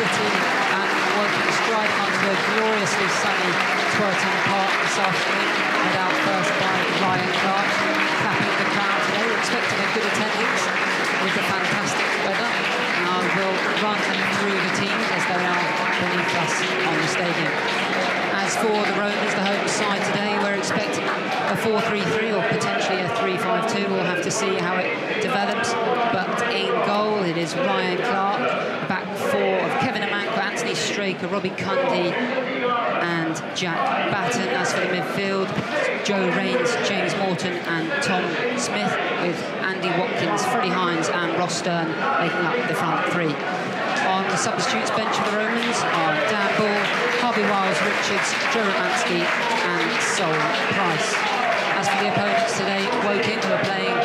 City and Woking striding onto a gloriously sunny Twerton Park this afternoon, led out first by Ryan Clark, clapping the crowd today. We're expecting a good attendance with the fantastic weather. We'll run through the teams as they are beneath us on the stadium. As for the Romans, the home side today, we're expecting a 4-3-3 or potentially a 3-5-2. We'll have to see how it develops. But in goal, it is Ryan Clark. Back four of Kevin Amanko, Anthony Straker, Robbie Cundy and Jack Batten. As for the midfield, Joe Rains, James Morton and Tom Smith, with Andy Watkins, Freddie Hines and Ross Stern making up the front three. On the substitutes bench for the Romans are Dan Ball, Harvey Wiles Richards, Joe Romansky and Sol Price. As for the opponents today, Woking, who are playing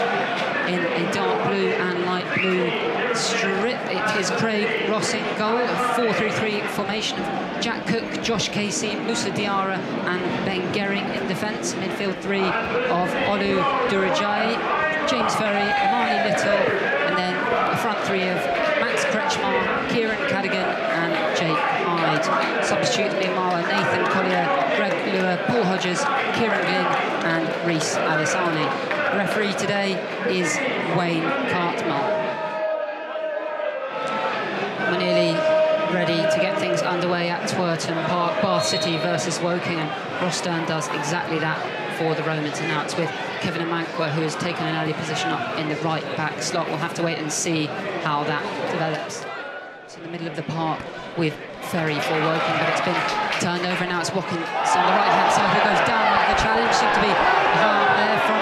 in a dark blue and light blue strip. It is Craig Ross in goal, a 4-3-3 formation of Jack Cook, Josh Casey, Moussa Diarra and Ben Gehring in defence. Midfield three of Olu Durajayi, James Ferry, Amani Little, and then a front three of Max Kretschmar, Kieran Cadigan and Jake Hyde. Substitutes meanwhile are Nathan Collier, Greg Lure, Paul Hodges, Kieran Glynn and Reece Alisani. The referee today is Wayne Cartmel. We're nearly ready to get things underway at Twerton Park. Bath City versus Woking, and Ross Stern does exactly that for the Romans. And now it's with Kevin Amanko, who has taken an early position up in the right back slot. We'll have to wait and see how that develops. It's in the middle of the park with Ferry for Woking, but it's been turned over, and now it's Watkins on the right hand side who goes down under the challenge. Seemed to be a harm there from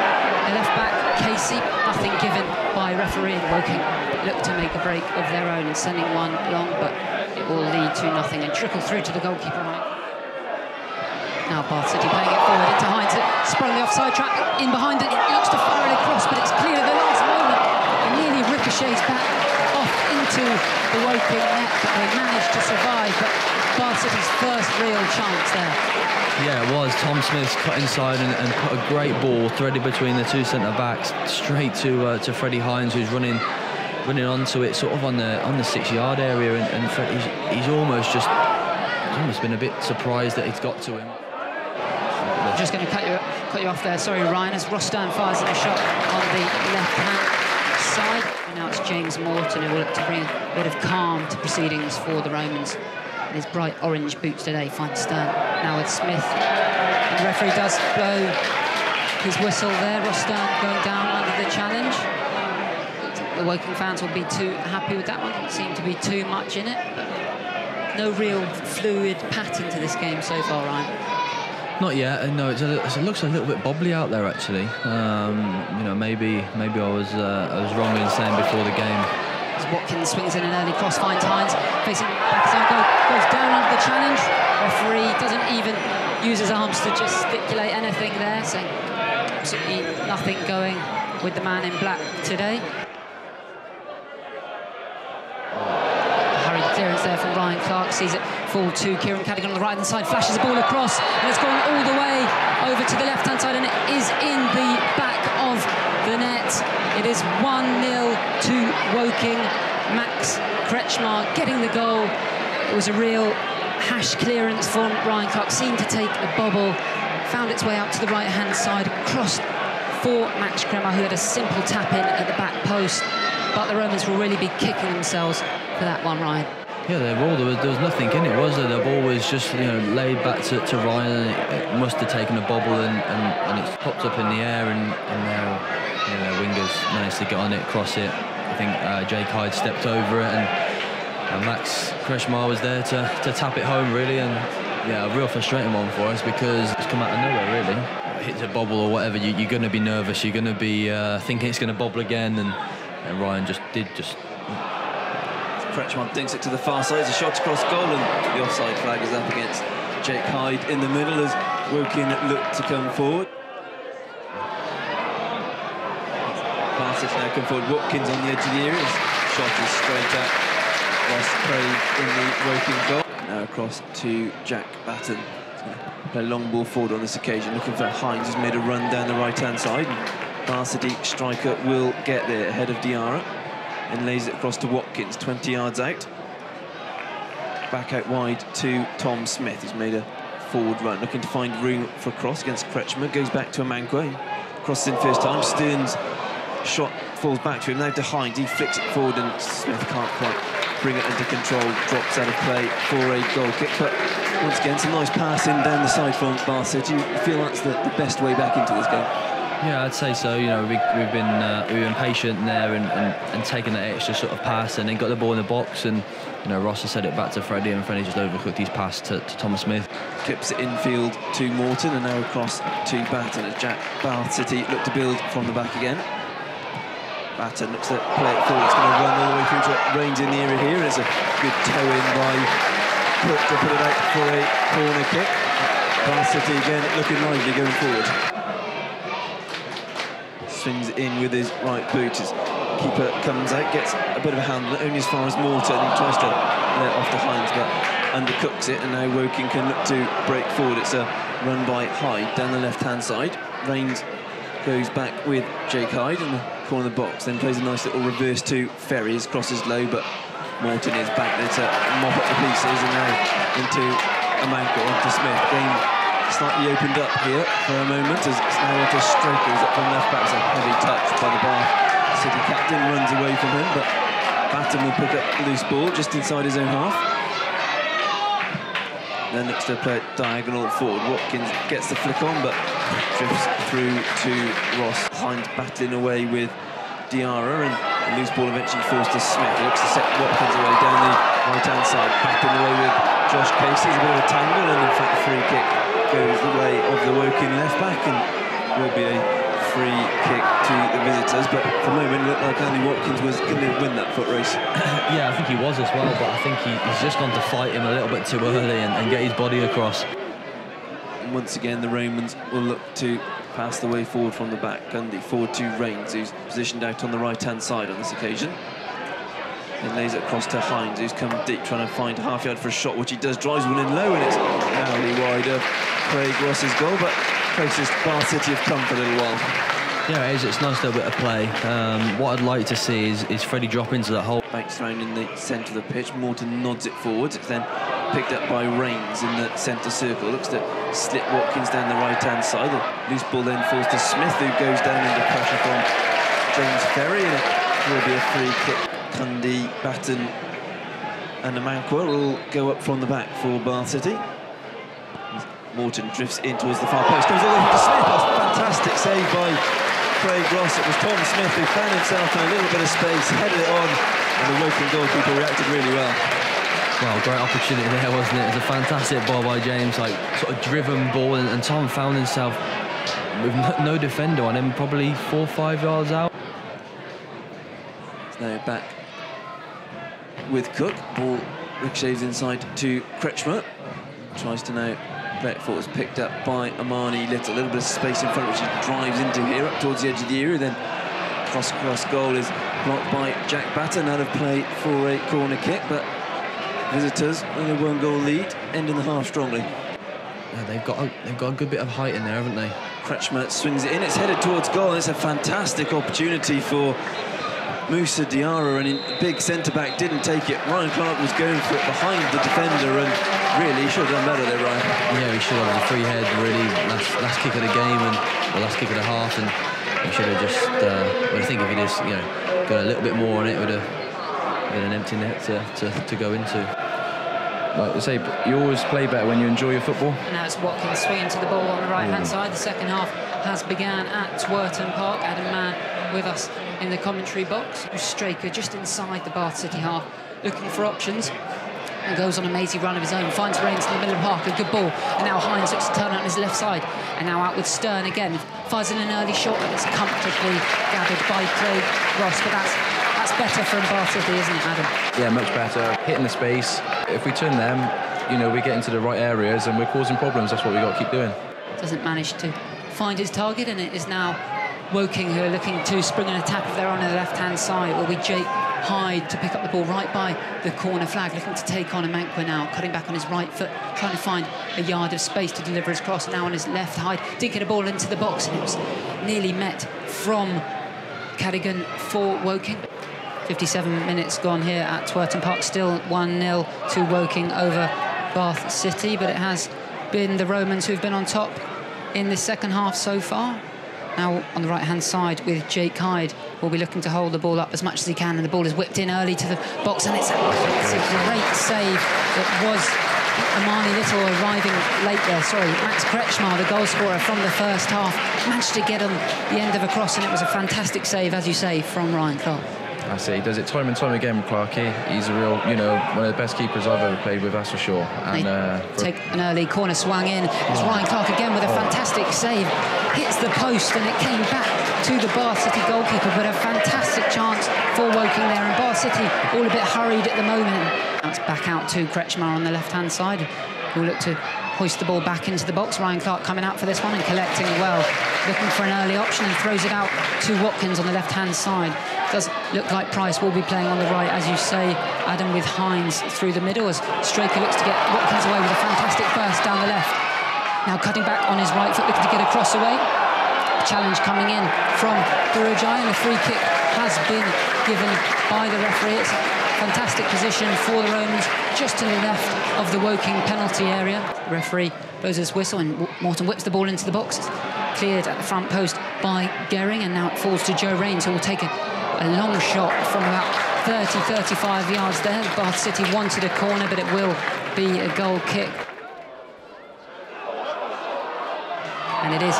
the left back Casey. Nothing given by referee. Woking look to make a break of their own and sending one long, but it will lead to nothing and trickle through to the goalkeeper. Now Bath City playing it forward into Hines. It sprung the offside trap in behind it. It looks to fire it across, but it's clear at the last moment. It nearly ricochets back off into the Woking net, but they managed to survive. But Bath City's first real chance there. Yeah, it was. Tom Smith's cut inside and put a great ball threaded between the two centre-backs straight to Freddie Hines, who's running onto it sort of on the 6-yard area, and Fred, he's almost been a bit surprised that it's got to him. I'm just going to cut you off there, sorry Ryan, as Ross Stern fires in a shot on the left-hand side. And now it's James Morton who will look to bring a bit of calm to proceedings for the Romans. In his bright orange boots today finds Stern now with Smith. And the referee does blow his whistle there. Ross Stern going down under the challenge. The Woking fans will be too happy with that one. Doesn't seem to be too much in it, but no real fluid pattern to this game so far, Ryan. Not yet. No, it looks a little bit bobbly out there actually. You know, maybe I was wrong in saying before the game. As Watkins swings in an early cross, finds Hines facing back his own goal, goes down under the challenge. Referee doesn't even use his arms to gesticulate anything there, so absolutely nothing going with the man in black today. Hurried clearance there from Ryan Clark, sees it fall to Kieran Cadigan on the right-hand side, flashes the ball across, and it's gone all the way over to the left-hand side, and it is in the back of the net. It is 1-0 to Woking. Max Kretschmar getting the goal. It was a real hash clearance from Ryan Clark, seemed to take a bobble, found its way out to the right-hand side, crossed for Max Kretschmar, who had a simple tap-in at the back post. But the Romans will really be kicking themselves for that one, Ryan. Yeah, there was nothing in it, was there? The ball was just laid back to Ryan, and it must have taken a bobble, and it's popped up in the air, and their wingers managed to get on it, cross it. I think Jake Hyde stepped over it, and Max Kretschmar was there to tap it home, really. And yeah, a real frustrating one for us because it's come out of nowhere, really. Hits a bobble or whatever, you're going to be nervous, you're going to be thinking it's going to bobble again, and Ryan just. Kretschmar dinks it to the far side, it's a shot across goal, and the offside flag is up against Jake Hyde in the middle as Woking look to come forward. Pass is now come forward, Watkins on the edge of the area, shot is straight at Ross Craig in the Woking goal. Now across to Jack Batten. Play long ball forward on this occasion, looking for Hines, who's made a run down the right-hand side. Varsity striker will get there ahead of Diarra and lays it across to Watkins, 20 yards out. back out wide to Tom Smith, who's made a forward run, looking to find room for a cross against Kretschmer. Goes back to Amankwa. Crosses in first time. Stearns' shot falls back to him. Now to Hind. He flicks it forward and Smith can't quite bring it under control. Drops out of play for a goal kick. But once again, some nice passing down the side from Bath City. You feel that's the best way back into this game? Yeah, I'd say so. You know, we've been patient there and taken that extra sort of pass and then got the ball in the box, and you know, Ross has sent it back to Freddie and Freddie just overcooked his pass to Thomas Smith. Clips it infield to Morton and now across to Batten as Bath City look to build from the back again. Batten looks to play it forward. It's going to run all the way through to Rains in the area here. It's a good toe in by Cook to put it out for a corner kick. Bath City again looking lively going forward. Swings it in with his right boot. His keeper comes out, gets a bit of a hand, only as far as Morton. He tries to let off to Hines, but undercooks it, and now Woking can look to break forward. It's a run by Hyde down the left-hand side. Rains goes back with Jake Hyde in the corner of the box, then plays a nice little reverse to Ferry. His cross is low, but Morton is back there to mop up the pieces, and now into Amankwa, onto Smith. Game slightly opened up here for a moment as it's now onto Straker, who's up from left back. It's a heavy touch by the Bath City captain, runs away from him, but Batten will pick up the loose ball just inside his own half. Then looks to play it diagonal forward. Watkins gets the flick on, but drifts through to Ross. Hind battling away with Diarra, and the loose ball eventually falls to Smith. He looks to set Watkins away down the right-hand side. Battling away with Josh Casey. It's a bit of a tangle, and in fact the free kick goes the way of the Woking left-back, and will be a free kick to the visitors. But for the moment, it looked like Andy Watkins was going to win that foot race. Yeah, I think he was as well, but I think he's just gone to fight him a little bit too early and get his body across. And once again, the Romans will look to pass the way forward from the back. Gundy forward to Rains, who's positioned out on the right-hand side on this occasion. Then lays it across to Hines, who's come deep, trying to find half-yard for a shot, which he does. Drives one in low, and it's narrowly wide of Craig Ross's goal, but closest Bath City have come for a little while. Yeah, it is. It's a nice little bit of play. What I'd like to see is Freddie drop into that hole. Banks round in the centre of the pitch. Morton nods it forwards. It's then picked up by Rains in the centre circle. Looks to slip Watkins down the right-hand side. The loose ball then falls to Smith, who goes down under pressure from James Ferry, and it will be a free kick. Cundy, Batten and Amankwa will go up from the back for Bath City. Morton drifts in towards the far post, goes all the way to Smith. That's a fantastic save by Craig Ross. It was Tom Smith who found himself in a little bit of space, headed it on, and the Woking goalkeeper reacted really well. Well, great opportunity there, wasn't it? It was a fantastic ball by James, like sort of driven ball, and Tom found himself with no defender on him, probably 4 or 5 yards out. It's now back with Cook. Ball ricochets inside to Kretschmer. Tries to now play it forward. Picked up by Amani Little. A little bit of space in front, which he drives into here, up towards the edge of the area. Then cross goal is blocked by Jack Batten, out of play for a corner kick. But visitors with a 1-goal lead, ending the half strongly. Yeah, they've got a good bit of height in there, haven't they? Kretschmer swings it in. It's headed towards goal. It's a fantastic opportunity for Moussa Diarra, and the big centre-back didn't take it. Ryan Clark was going for it behind the defender, and really he should have done better there, Ryan. Yeah, he should have. It was a free head, really, last kick of the game, and last kick of the half, and he should have just, I think if he just, got a little bit more on it, it would have been an empty net to go into. Like I say, you always play better when you enjoy your football. And now it's Watkins swinging to the ball on the right-hand side. The second half has begun at Twerton Park. Adam Mann with us in the commentary box. Straker just inside the Bath City half, looking for options, and goes on a mazy run of his own. Finds Rains in the middle of the park, a good ball. And now Hines looks to turn out on his left side. And now out with Stern again. Fires in an early shot, and it's comfortably gathered by Craig Ross. But that's better from Bath City, isn't it, Adam? Yeah, much better. Hitting the space. If we turn them, we get into the right areas and we're causing problems. That's what we've got to keep doing. Doesn't manage to find his target, and it is now Woking who are looking to spring an attack if they're on the left-hand side. Will be Jake Hyde to pick up the ball right by the corner flag, looking to take on Amankwa now, cutting back on his right foot, trying to find a yard of space to deliver his cross. Now on his left, Hyde dinking a ball into the box, and it was nearly met from Cadogan for Woking. 57 minutes gone here at Twerton Park. Still 1-0 to Woking over Bath City, but it has been the Romans who've been on top in the second half so far. Now on the right-hand side with Jake Hyde, will be looking to hold the ball up as much as he can, and the ball is whipped in early to the box, and it's a great save that was Amani Little arriving late there. Sorry, Max Kretschmar, the goal scorer from the first half, managed to get on the end of a cross, and it was a fantastic save, as you say, from Ryan Clarke. I say he does it time and time again, Clarkey. He's a real, one of the best keepers I've ever played with, that's for sure. And take an early corner swung in. It's Ryan Clarke again with a fantastic save. Hits the post and it came back to the Bath City goalkeeper, but a fantastic chance for Woking there. And Bath City all a bit hurried at the moment. Now it's back out to Kretschmar on the left-hand side, who will look to hoist the ball back into the box. Ryan Clarke coming out for this one and collecting well, looking for an early option, and throws it out to Watkins on the left-hand side. Does look like Price will be playing on the right, as you say, Adam, with Hines through the middle, as Straker looks to get Watkins away with a fantastic burst down the left. Now cutting back on his right foot, looking to get a cross away. Challenge coming in from Durajai, and the free kick has been given by the referee. It's a fantastic position for the Romans, just to the left of the Woking penalty area. The referee blows his whistle and Morton whips the ball into the box. It's cleared at the front post by Gehring, and now it falls to Joe Rains, who will take a long shot from about 30-35 yards there. Bath City wanted a corner, but it will be a goal kick. And it is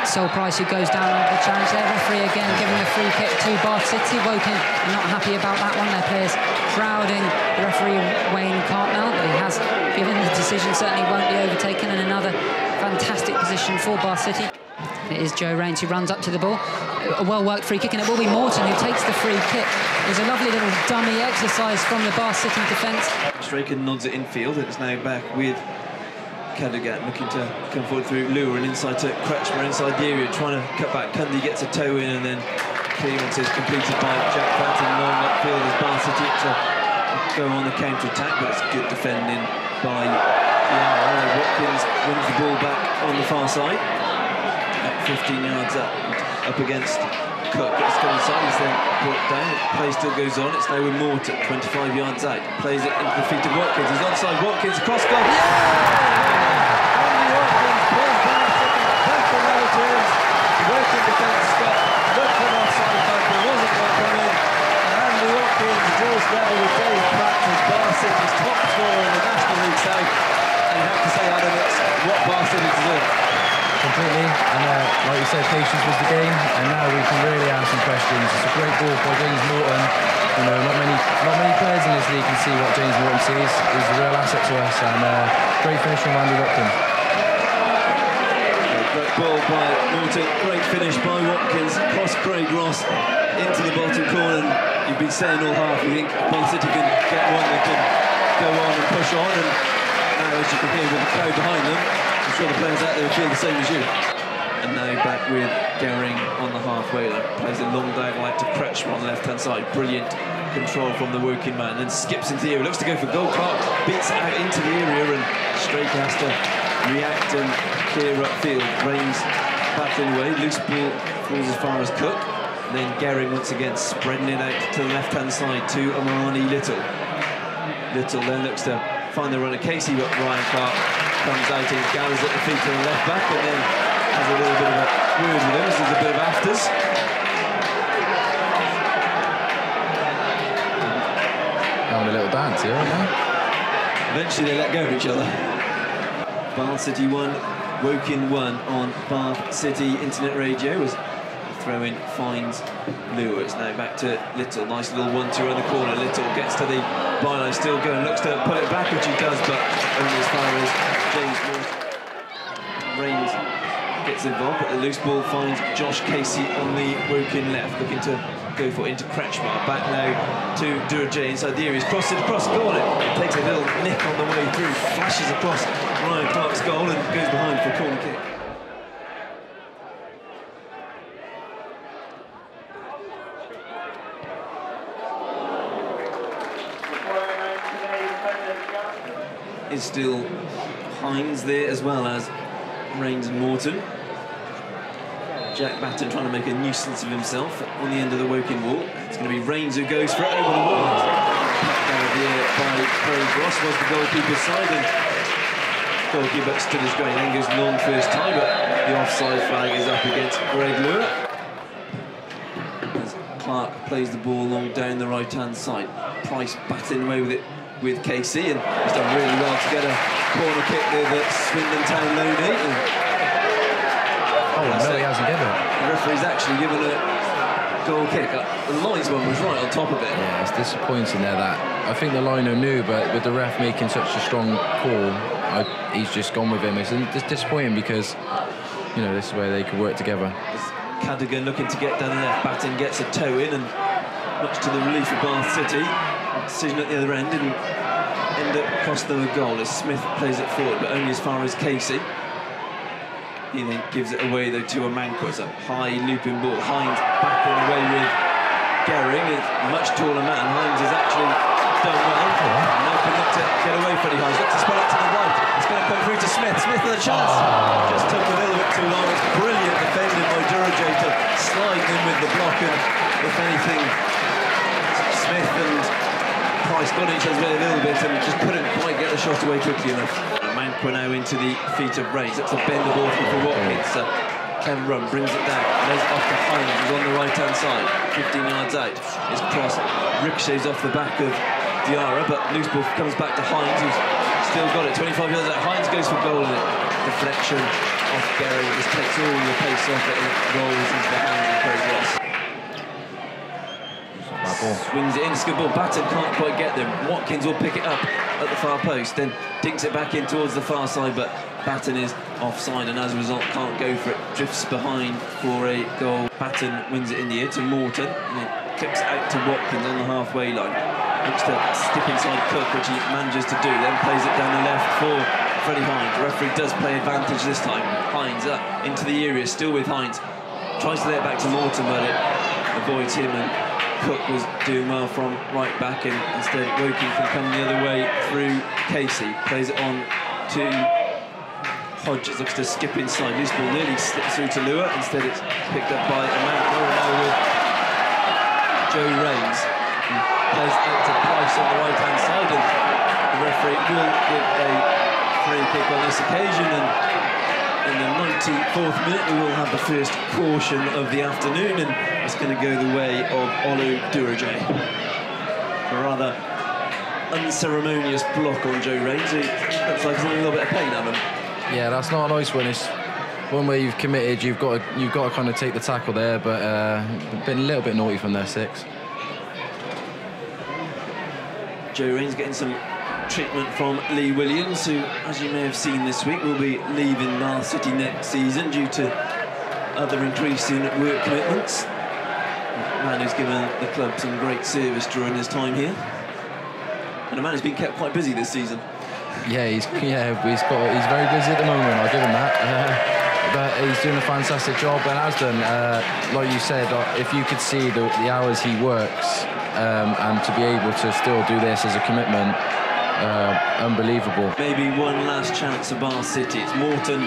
Sol Price who goes down under the challenge there. Referee again giving the free kick to Bath City. Woking not happy about that one. Their players crowding the referee, Wayne Cartmel, but he has given the decision, certainly won't be overtaken. And another fantastic position for Bath City. It is Joe Rains who runs up to the ball. A well-worked free kick, and it will be Morton who takes the free kick. It was a lovely little dummy exercise from the Bath City defence. Straker nods it infield. It's now back with Cadogan looking to come forward through Lure and inside to Kretschmar inside the area, trying to cut back. Cundy gets a toe in, and then clearance is completed by Jack Batten long upfield as Bath City to go on the counter-attack, but it's good defending by Yara. Watkins wins the ball back on the far side. 15 yards up against Cook. It's gone inside, he's then brought down. Play still goes on. It's now with Morton, 25 yards out. Plays it into the feet of Watkins. He's onside. Watkins, cross goal. Andy Watkins pulls back the relatives. Working defence, Scott. Look for an offside, but there wasn't one coming. And Andy Watkins draws level with Dave Pratt as Bath City's top scorer in the National League South. And you have to say, Adam, it's what Bath City deserve. Completely, and like you said, patience was the game, and now we can really ask some questions. It's a great ball by James Morton. Not many players in this league can see what James Morton sees. He's a real asset to us, and great finish from Andy Watkins. Great ball by Morton, great finish by Watkins. Cross Craig Ross into the bottom corner. And you've been saying all half, you think Bath City can get one that can go on and push on, and now, as you can hear with the crowd behind them, I'm sure the players out there feel the same as you. And now back with Gehring on the halfway line. Plays a long diagonal out to Kretschmar on the left-hand side. Brilliant control from the Woking man. Then skips into the area. Looks to go for goal. Clarke beats it out into the area, and Straker has to react and clear upfield. Rains battling away. Loose ball falls as far as Cook. And then Gehring once again spreading it out to the left-hand side to Amani Little. Little then looks to find the runner Casey, but Ryan Clarke comes out and gathers at the feet of the left back, and then has a little bit of a word with him. This is a bit of afters. Having a little dance here, aren't they? Eventually they let go of each other. Bath City 1, Woking 1 on Bath City Internet Radio as throw-in finds Lure. It's now back to Little. Nice little 1-2 around the corner. Little gets to the byline, still going, looks to pull it back, which he does, but only as far as James Morton. Rains gets involved, but the loose ball finds Josh Casey on the Woking left, looking to go for it into Kretschmar. Back now to Durajay inside the area. He's crossed it across the goal. It takes a little nick on the way through, flashes across Ryan Clarke's goal and goes behind for a corner kick. Is still Hines there as well as Rains and Morton. Jack Batten trying to make a nuisance of himself on the end of the Woking wall. It's going to be Rains who goes for it over the wall. Cut down here by Craig Ross was the goalkeeper's side, and goalkeeper stood his ground and goes long first time, but the offside flag is up against Greg Lure. As Clark plays the ball along down the right-hand side. Price batting away with it with Casey, and he's done really well to get a corner kick there that Swindon Town loanee. Oh, no, he hasn't given it. The referee's actually given a goal kick. The linesman was right on top of it. Yeah, it's disappointing there that I think the liner knew, but with the ref making such a strong call, he's just gone with him. It's disappointing because, you know, this is where they could work together. Cadogan looking to get down the left. Batten gets a toe in, and much to the relief of Bath City, decision at the other end didn't end up costing them a goal as Smith plays it forward, but only as far as Casey. He then gives it away though to Amanko. It's a high looping ball. Hines backing away with Gehring. It's a much taller man. Hines has actually done well. Now can look to get away Freddie Hines. Looks to spell it to the right. It's going to come through to Smith. Smith with a chance. Just took a little bit too long. It's brilliant defended by Durajay to slide in with the block, and if anything, Smith and Price got each other's way a little bit and just couldn't quite get the shot away quickly enough. Manqua now into the feet of Rains. It's a bend the ball for Watkins. Ken Run brings it down. Lays it off to Hines, who's on the right-hand side. 15 yards out. His cross ricochets off the back of Diarra, but loose ball comes back to Hines, who's still got it. 25 yards out. Hines goes for goal, and it deflection off Gehring. Just takes all the pace off it, and it rolls into the hands of Craig Ross. Swings it in, it's a good ball. Batten can't quite get there. Watkins will pick it up at the far post, then dinks it back in towards the far side, but Batten is offside and as a result can't go for it. Drifts behind for a goal. Batten wins it in the air to Morton, and it clips out to Watkins on the halfway line. Looks to stick inside Cook, which he manages to do, then plays it down the left for Freddie Hines. The referee does play advantage this time. Hines up into the area, still with Hines. Tries to lay it back to Morton, but it avoids him, and Cook was doing well from right back, and instead Woking can come the other way through Casey. Plays it on to Hodges, looks to skip inside. Loose ball nearly slips through to Lure. Instead it's picked up by Amanko, now with Joe Rains. Plays out to Price on the right-hand side, and the referee will give a free kick on this occasion, and in the 94th minute we will have the first caution of the afternoon, and it's going to go the way of Olu Durajay. A rather unceremonious block on Joe Rains, who looks like he's in a little bit of pain, Adam. Yeah, that's not a nice one. It's one where you've committed, you've got to kind of take the tackle there, but been a little bit naughty from their six. Joe Rains getting some treatment from Lee Williams, who, as you may have seen this week, will be leaving Bath City next season due to other increase in work commitments. A man who's given the club some great service during his time here, and a man who's been kept quite busy this season. Yeah, he's very busy at the moment. I'll give him that. But he's doing a fantastic job, and has done. Like you said, if you could see the hours he works, and to be able to still do this as a commitment, unbelievable. Maybe one last chance for Bath City. It's Morton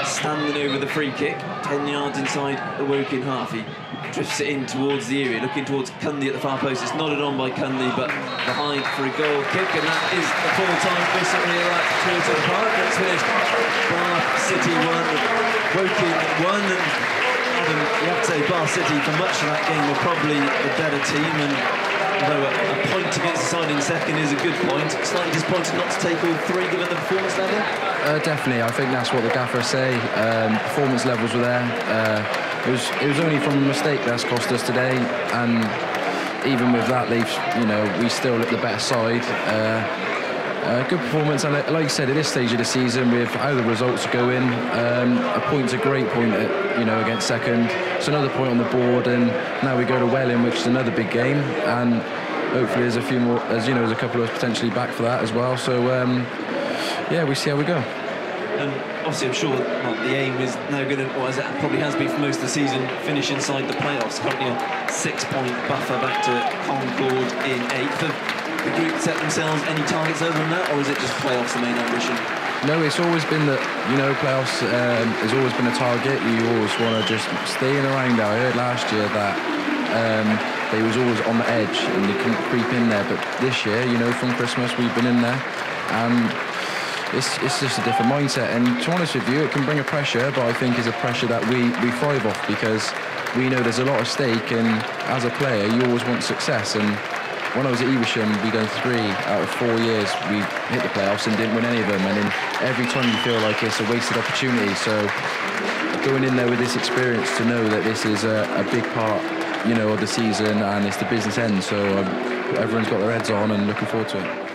standing over the free kick, 10 yards inside the Woking half. He drifts it in towards the area, looking towards Cundy at the far post. It's nodded on by Cundy, but behind for a goal kick, and that is the full-time whistle here at Taunton Park. It's finished. Bath City 1, Woking 1, and Adam, you have to say Bath City for much of that game were probably the better team, and although a point against the side in second is a good point, slightly disappointed not to take all three given the performance level. Definitely, I think that's what the gaffers say. Performance levels were there. It was only from a mistake that's cost us today, and even with that, we still look the better side. Good performance, and like you said, at this stage of the season, with how the results are going, a point's a great point against second. It's another point on the board, and now we go to Welling, which is another big game, and hopefully there's a few more, there's a couple of us potentially back for that as well. So yeah, we see how we go. And obviously, I'm sure the aim is now going to, or as it probably has been for most of the season, finish inside the playoffs. Currently a 6-point buffer back to Concord in 8th. Have the group set themselves any targets over than that, or is it just playoffs the main ambition? No, it's always been that, playoffs has always been a target. You always want to just stay in around there. I heard last year that they was always on the edge and they couldn't creep in there. But this year, from Christmas, we've been in there. And it's just a different mindset. And to be honest with you, it can bring a pressure, but I think it's a pressure that we thrive off because we know there's a lot of stake. And as a player, you always want success. And when I was at Evesham, we done 3 out of 4 years. We hit the playoffs and didn't win any of them. And then every time you feel like it's a wasted opportunity. So going in there with this experience to know that this is a big part, of the season and it's the business end. So everyone's got their heads on and looking forward to it.